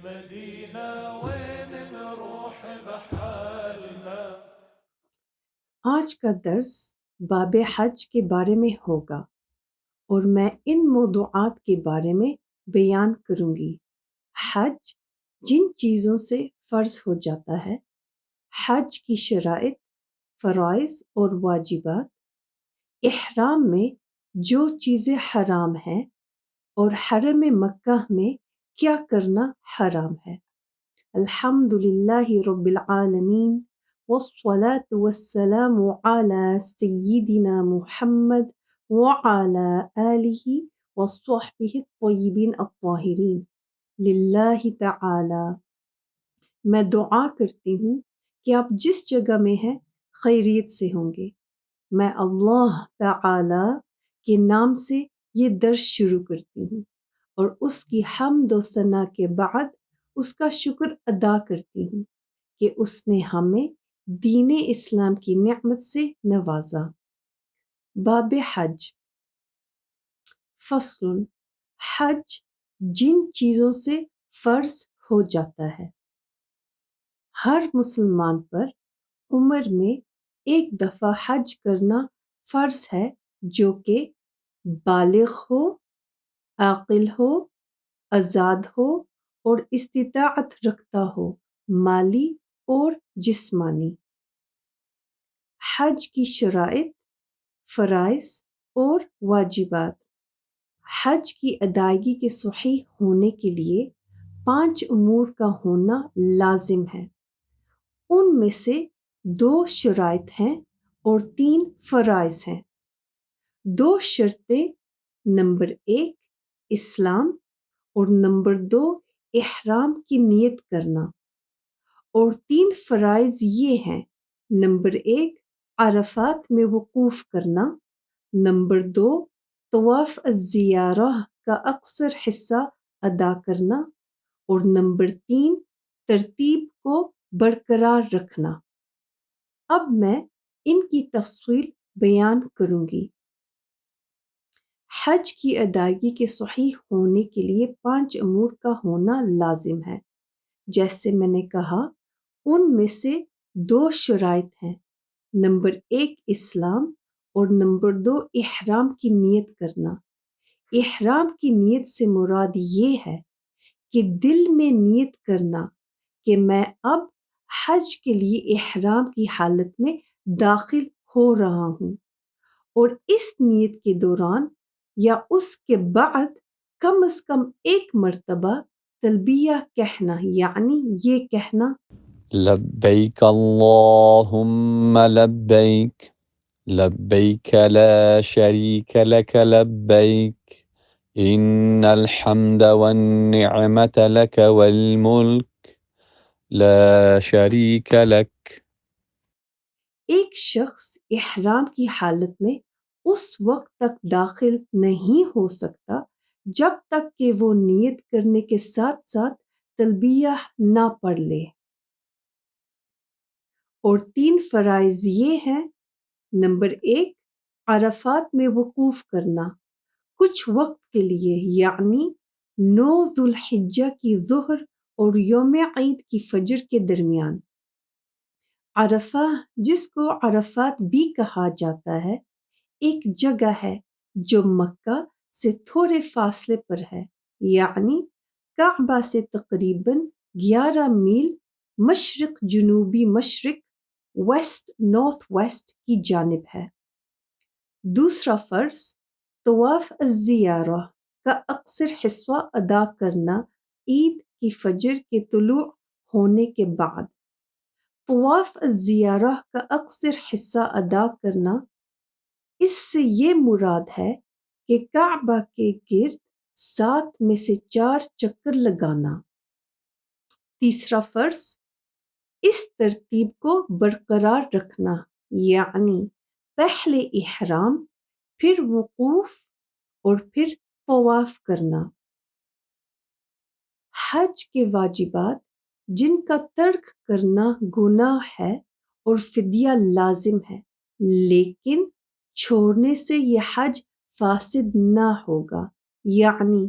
المدينة وين نروح بحالنا. آج کا درس باب حج کے بارے میں ہوگا اور میں ان موضوعات کے بارے میں بیان کروں گی۔ حج جن چیزوں سے فرض ہو جاتا ہے، حج کی شرائط، فرائض اور واجبات، احرام میں جو چیزیں حرام ہیں اور حرم مکہ میں کیا کرنا حرام ہے۔ الحمد للہ رب العالمین والصلاة والسلام على سیدنا محمد وعلى آلہ وصحبہ الطیبین الطاہرین للہ تعالی۔ میں دعا کرتی ہوں کہ آپ جس جگہ میں ہیں خیریت سے ہوں گے۔ میں اللہ تعالی کے نام سے یہ درس شروع کرتی ہوں اور اس کی حمد و ثنا کے بعد اس کا شکر ادا کرتی ہوں کہ اس نے ہمیں دین اسلام کی نعمت سے نوازا۔ باب حج۔ فصل، حج جن چیزوں سے فرض ہو جاتا ہے۔ ہر مسلمان پر عمر میں ایک دفعہ حج کرنا فرض ہے، جو کہ بالغ ہو، عاقل ہو، آزاد ہو اور استطاعت رکھتا ہو، مالی اور جسمانی۔ حج کی شرائط، فرائض اور واجبات۔ حج کی ادائیگی کے صحیح ہونے کے لیے 5 امور کا ہونا لازم ہے۔ ان میں سے 2 شرائط ہیں اور 3 فرائض ہیں۔ 2 شرطیں، نمبر 1 اسلام اور نمبر 2 احرام کی نیت کرنا، اور 3 فرائض یہ ہیں: نمبر 1 عرفات میں وقوف کرنا، نمبر 2 طواف الزیارہ کا اکثر حصہ ادا کرنا، اور نمبر 3 ترتیب کو برقرار رکھنا۔ اب میں ان کی تفصیل بیان کروں گی۔ حج کی ادائیگی کے صحیح ہونے کے لیے 5 امور کا ہونا لازم ہے۔ جیسے میں نے کہا، ان میں سے 2 شرائط ہیں، نمبر 1 اسلام اور نمبر 2 احرام کی نیت کرنا۔ احرام کی نیت سے مراد یہ ہے کہ دل میں نیت کرنا کہ میں اب حج کے لیے احرام کی حالت میں داخل ہو رہا ہوں، اور اس نیت کے دوران یا اس کے بعد کم از کم 1 مرتبہ تلبیہ کہنا، یعنی یہ کہنا: لبیک اللہم لبیک لبیک لا شریک لک لبیک ان الحمد والنعمت لک والملک لا شریک لک۔ ایک شخص احرام کی حالت میں اس وقت تک داخل نہیں ہو سکتا جب تک کہ وہ نیت کرنے کے ساتھ ساتھ تلبیہ نہ پڑھ لے۔ اور 3 فرائض یہ ہیں: نمبر 1 عرفات میں وقوف کرنا کچھ وقت کے لیے، یعنی 9 ذوالحجہ کی ظہر اور یوم عید کی فجر کے درمیان۔ عرفہ، جس کو عرفات بھی کہا جاتا ہے، ایک جگہ ہے جو مکہ سے تھوڑے فاصلے پر ہے، یعنی کعبہ سے تقریباً 11 میل مشرق جنوبی مشرق ویسٹ نارتھ ویسٹ کی جانب ہے۔ دوسرا فرض طواف الزیارہ کا اکثر حصہ ادا کرنا عید کی فجر کے طلوع ہونے کے بعد۔ طواف الزیارہ کا اکثر حصہ ادا کرنا، اس سے یہ مراد ہے کہ کعبہ کے گرد 7 میں سے 4 چکر لگانا۔ تیسرا فرض اس ترتیب کو برقرار رکھنا، یعنی پہلے احرام، پھر وقوف اور پھر طواف کرنا۔ حج کے واجبات جن کا ترک کرنا گناہ ہے اور فدیہ لازم ہے، لیکن چھوڑنے سے یہ حج فاسد نہ ہوگا، یعنی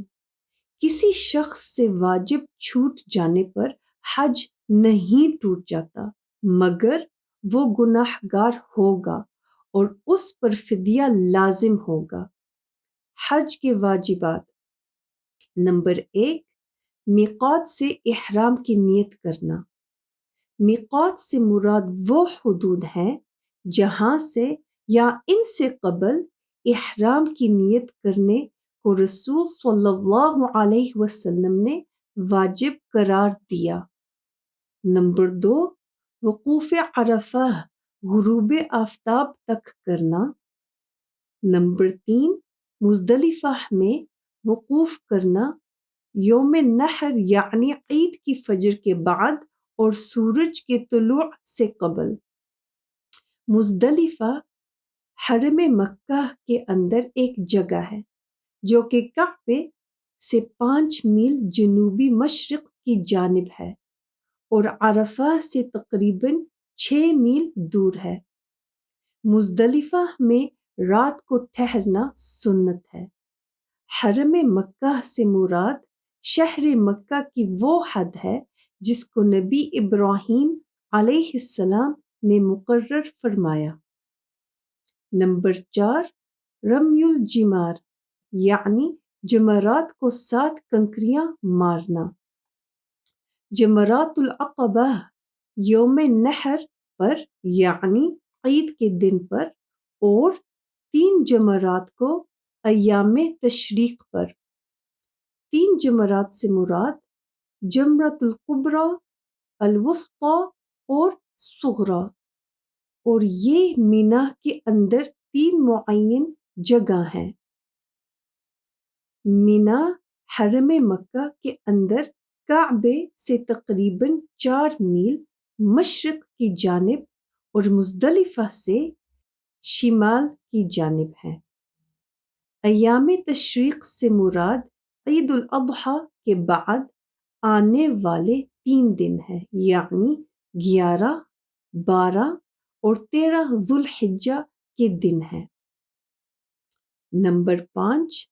کسی شخص سے واجب چھوٹ جانے پر حج نہیں ٹوٹ جاتا مگر وہ گناہ گار ہوگا اور اس پر فدیہ لازم ہوگا۔ حج کے واجبات: نمبر 1، میقات سے احرام کی نیت کرنا۔ میقات سے مراد وہ حدود ہیں جہاں سے یا ان سے قبل احرام کی نیت کرنے کو رسول صلی اللہ علیہ وسلم نے واجب قرار دیا۔ نمبر 2، وقوف عرفہ غروب آفتاب تک کرنا۔ نمبر 3، مزدلفہ میں وقوف کرنا یوم نحر یعنی عید کی فجر کے بعد اور سورج کے طلوع سے قبل۔ مزدلفہ حرم مکہ کے اندر ایک جگہ ہے جو کہ کعبے سے 5 میل جنوبی مشرق کی جانب ہے اور عرفہ سے تقریباً 6 میل دور ہے۔ مزدلفہ میں رات کو ٹھہرنا سنت ہے۔ حرم مکہ سے مراد شہر مکہ کی وہ حد ہے جس کو نبی ابراہیم علیہ السلام نے مقرر فرمایا۔ نمبر 4، رمی الجمار یعنی جمرات کو 7 کنکریاں مارنا۔ جمرات العقبہ یوم نحر پر یعنی عید کے دن پر اور 3 جمرات کو ایام تشریق پر۔ 3 جمرات سے مراد جمرۃ الکبریٰ، الوسطیٰ اور صغریٰ، اور یہ مینا کے اندر 3 معین جگہ ہیں۔ مینا حرم مکہ کے اندر کعبے سے تقریباً 4 میل مشرق کی جانب اور مزدلفہ سے شمال کی جانب ہے۔ ایام تشریق سے مراد عید الاضحیٰ کے بعد آنے والے 3 دن ہیں یعنی 11، 12 اور 13 ذوالحجہ کے دن ہیں۔ نمبر 5،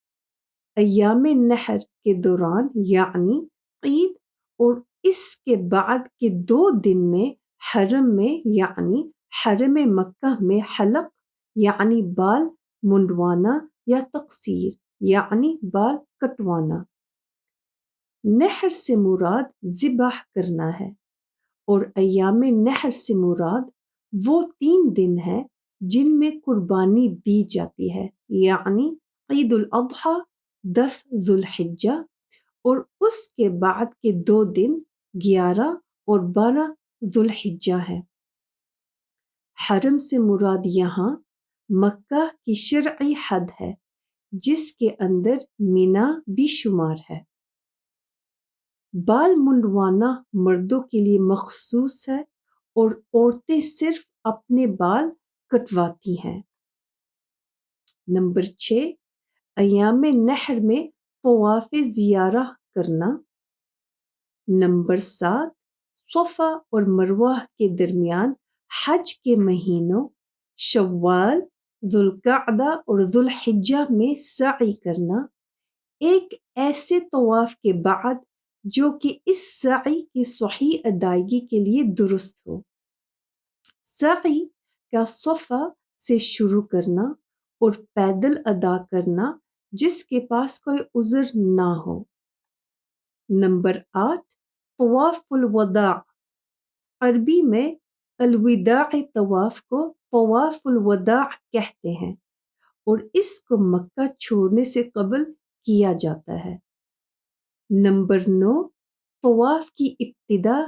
ایام نحر کے دوران یعنی عید اور اس کے بعد کے 2 دن میں حرم میں یعنی حرم مکہ میں حلق یعنی بال منڈوانا یا تقصیر یعنی بال کٹوانا۔ نحر سے مراد ذبح کرنا ہے اور ایام نحر سے مراد وہ 3 دن ہیں جن میں قربانی دی جاتی ہے یعنی عید الاضحیٰ 10 ذوالحجہ اور اس کے بعد کے 2 دن 11 اور 12 ذوالحجہ ہے۔ حرم سے مراد یہاں مکہ کی شرعی حد ہے جس کے اندر مینا بھی شمار ہے۔ بال منڈوانا مردوں کے لیے مخصوص ہے اور عورتیں صرف اپنے بال کٹواتی ہیں۔ نمبر 6، ایام نحر میں طواف زیارہ کرنا۔ نمبر 7، صفا اور مروہ کے درمیان حج کے مہینوں شوال، ذوالقعدہ اور ذوالحجہ میں سعی کرنا، ایک ایسے طواف کے بعد جو کہ اس سعی کی صحیح ادائیگی کے لیے درست ہو۔ سعی کا صفا سے شروع کرنا اور پیدل ادا کرنا جس کے پاس کوئی عذر نہ ہو۔ نمبر 8، طواف الوداع، عربی میں الوداع طواف کو طواف الوداع کہتے ہیں اور اس کو مکہ چھوڑنے سے قبل کیا جاتا ہے۔ نمبر 9، طواف کی ابتدا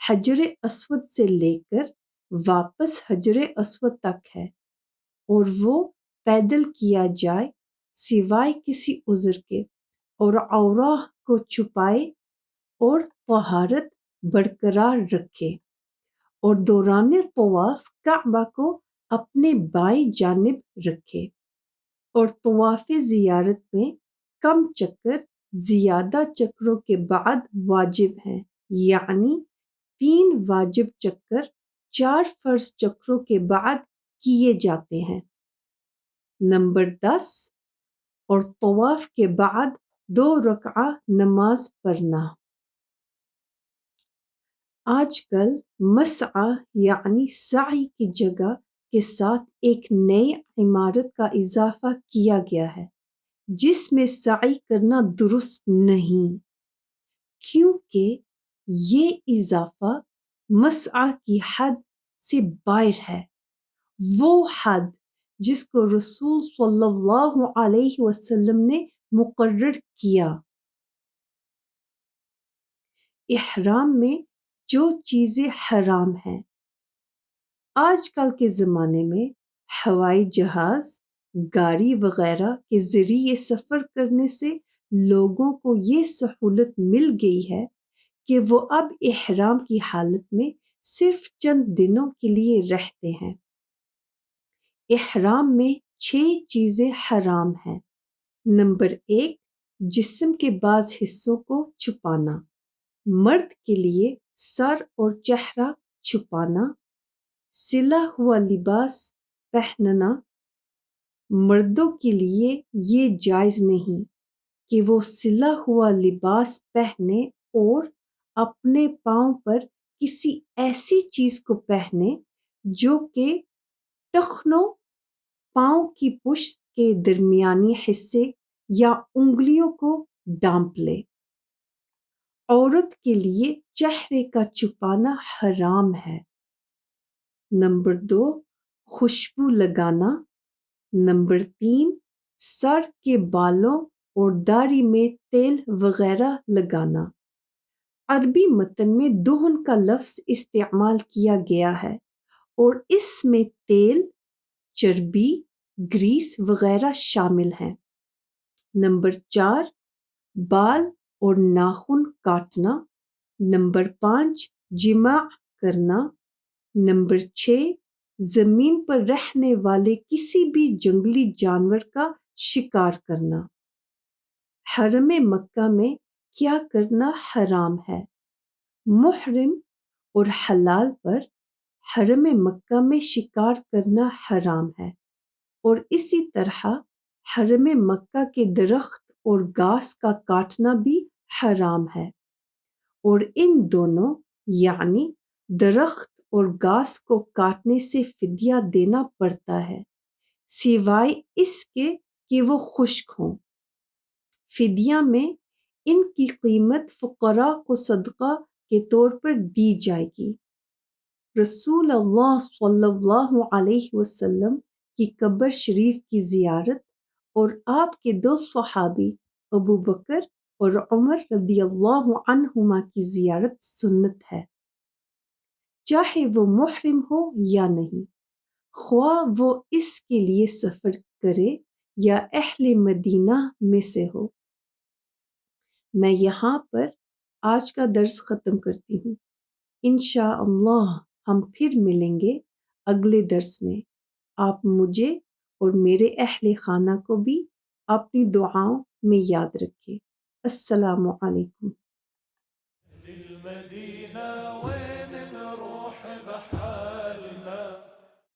حجر اسود سے لے کر واپس حجر اسود تک ہے اور وہ پیدل کیا جائے سوائے کسی عذر کے اور عورات کو چھپائے اور طہارت برقرار رکھے اور دوران طواف کعبہ کو اپنے بائیں جانب رکھے، اور طواف زیارت میں کم چکر زیادہ چکروں کے بعد واجب ہیں یعنی 3 واجب چکر 4 فرض چکروں کے بعد کیے جاتے ہیں۔ نمبر 10، اور طواف کے بعد 2 رکعہ نماز پڑھنا۔ آج کل مسعی یعنی سعی کی جگہ کے ساتھ ایک نئی عمارت کا اضافہ کیا گیا ہے جس میں سعی کرنا درست نہیں، کیونکہ یہ اضافہ مسعی کی حد سے باہر ہے، وہ حد جس کو رسول صلی اللہ علیہ وسلم نے مقرر کیا۔ احرام میں جو چیزیں حرام ہیں، آج کل کے زمانے میں ہوائی جہاز، گاڑی وغیرہ کے ذریعے سفر کرنے سے لوگوں کو یہ سہولت مل گئی ہے کہ وہ اب احرام کی حالت میں صرف چند دنوں کے لیے رہتے ہیں۔ احرام میں 6 چیزیں حرام ہیں۔ نمبر 1، جسم کے بعض حصوں کو چھپانا، مرد کے لیے سر اور چہرہ چھپانا، سلا ہوا لباس پہننا۔ مردوں کے لیے یہ جائز نہیں کہ وہ سلا ہوا لباس پہنے اور اپنے پاؤں پر کسی ایسی چیز کو پہنے جو کہ ٹخنوں، پاؤں کی پشت کے درمیانی حصے یا انگلیوں کو ڈھانپ لے۔ عورت کے لیے چہرے کا چھپانا حرام ہے۔ نمبر 2، خوشبو لگانا۔ نمبر 3، سر کے بالوں اور داڑھی میں تیل وغیرہ لگانا۔ عربی متن میں دہن کا لفظ استعمال کیا گیا ہے اور اس میں تیل، چربی، گریس وغیرہ شامل ہیں۔ نمبر 4، بال اور ناخن کاٹنا۔ نمبر 5، جماع کرنا۔ نمبر 6، زمین پر رہنے والے کسی بھی جنگلی جانور کا شکار کرنا۔ حرم مکہ میں کیا کرنا حرام ہے؟ محرم اور حلال پر حرم مکہ میں شکار کرنا حرام ہے، اور اسی طرح حرم مکہ کے درخت اور گھاس کا کاٹنا بھی حرام ہے، اور ان دونوں یعنی درخت اور گھاس کو کاٹنے سے فدیہ دینا پڑتا ہے، سوائے اس کے کہ وہ خشک ہوں۔ فدیہ میں ان کی قیمت فقراء کو صدقہ کے طور پر دی جائے گی۔ رسول اللہ صلی اللہ علیہ وسلم کی قبر شریف کی زیارت اور آپ کے 2 صحابی ابو بکر اور عمر رضی اللہ عنہما کی زیارت سنت ہے، چاہے وہ محرم ہو یا نہیں، خواہ وہ اس کے لیے سفر کرے یا اہل مدینہ میں سے ہو۔ میں یہاں پر آج کا درس ختم کرتی ہوں۔ انشاءاللہ ہم پھر ملیں گے اگلے درس میں۔ آپ مجھے اور میرے اہل خانہ کو بھی اپنی دعاؤں میں یاد رکھیں۔ السلام علیکم۔ للمدينة